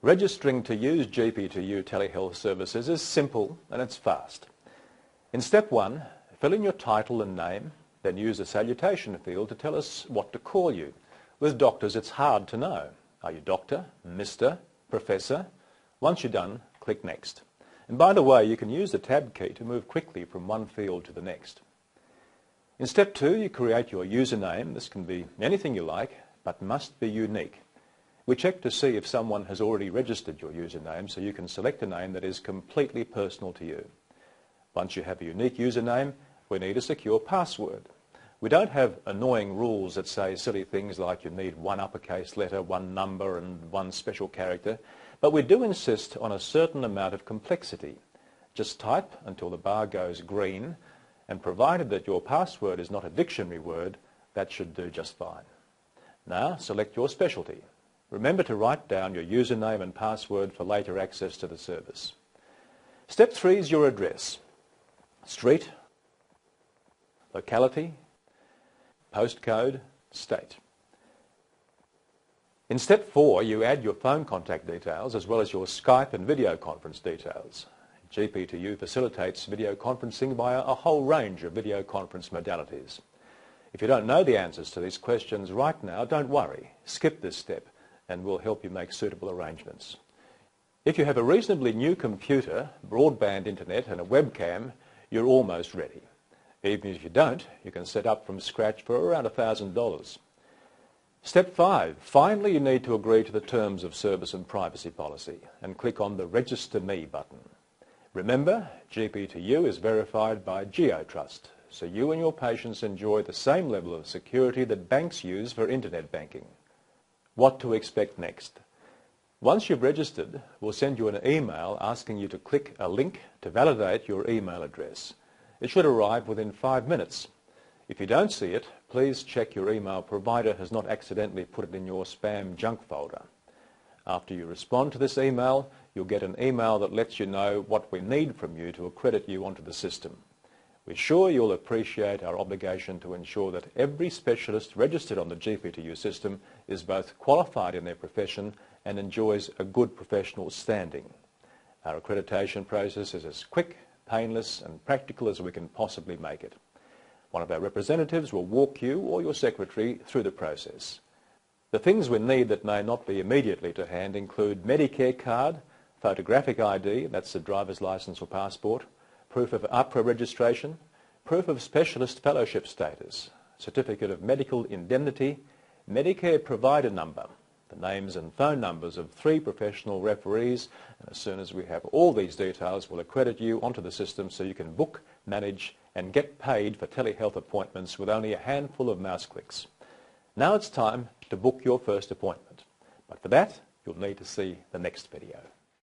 Registering to use GP2U telehealth services is simple and it's fast. In step 1, fill in your title and name, then use the salutation field to tell us what to call you. With doctors, it's hard to know. Are you Doctor, Mr, Professor? Once you're done, click Next. And by the way, you can use the Tab key to move quickly from one field to the next. In step 2, you create your username. This can be anything you like, but must be unique. We check to see if someone has already registered your username, so you can select a name that is completely personal to you. Once you have a unique username, we need a secure password. We don't have annoying rules that say silly things like you need one uppercase letter, one number and one special character, but we do insist on a certain amount of complexity. Just type until the bar goes green, and provided that your password is not a dictionary word, that should do just fine. Now select your specialty. Remember to write down your username and password for later access to the service. Step 3 is your address. Street, locality, postcode, state. In step 4, you add your phone contact details as well as your Skype and video conference details. GP2U facilitates video conferencing via a whole range of video conference modalities. If you don't know the answers to these questions right now, don't worry. Skip this step and we'll help you make suitable arrangements. If you have a reasonably new computer, broadband internet and a webcam, you're almost ready. Even if you don't, you can set up from scratch for around $1,000. Step 5. Finally, you need to agree to the terms of service and privacy policy and click on the Register Me button. Remember, GP2U is verified by GeoTrust, so you and your patients enjoy the same level of security that banks use for internet banking. What to expect next? Once you've registered, we'll send you an email asking you to click a link to validate your email address. It should arrive within 5 minutes. If you don't see it, please check your email provider has not accidentally put it in your spam junk folder. After you respond to this email, you'll get an email that lets you know what we need from you to accredit you onto the system. We're sure you'll appreciate our obligation to ensure that every specialist registered on the GP2U system is both qualified in their profession and enjoys a good professional standing. Our accreditation process is as quick, painless and practical as we can possibly make it. One of our representatives will walk you or your secretary through the process. The things we need that may not be immediately to hand include Medicare card, photographic ID, that's a driver's license or passport, proof of APRA registration, proof of specialist fellowship status, certificate of medical indemnity, Medicare provider number, the names and phone numbers of 3 professional referees, and as soon as we have all these details, we'll accredit you onto the system so you can book, manage and get paid for telehealth appointments with only a handful of mouse clicks. Now it's time to book your first appointment, but for that you'll need to see the next video.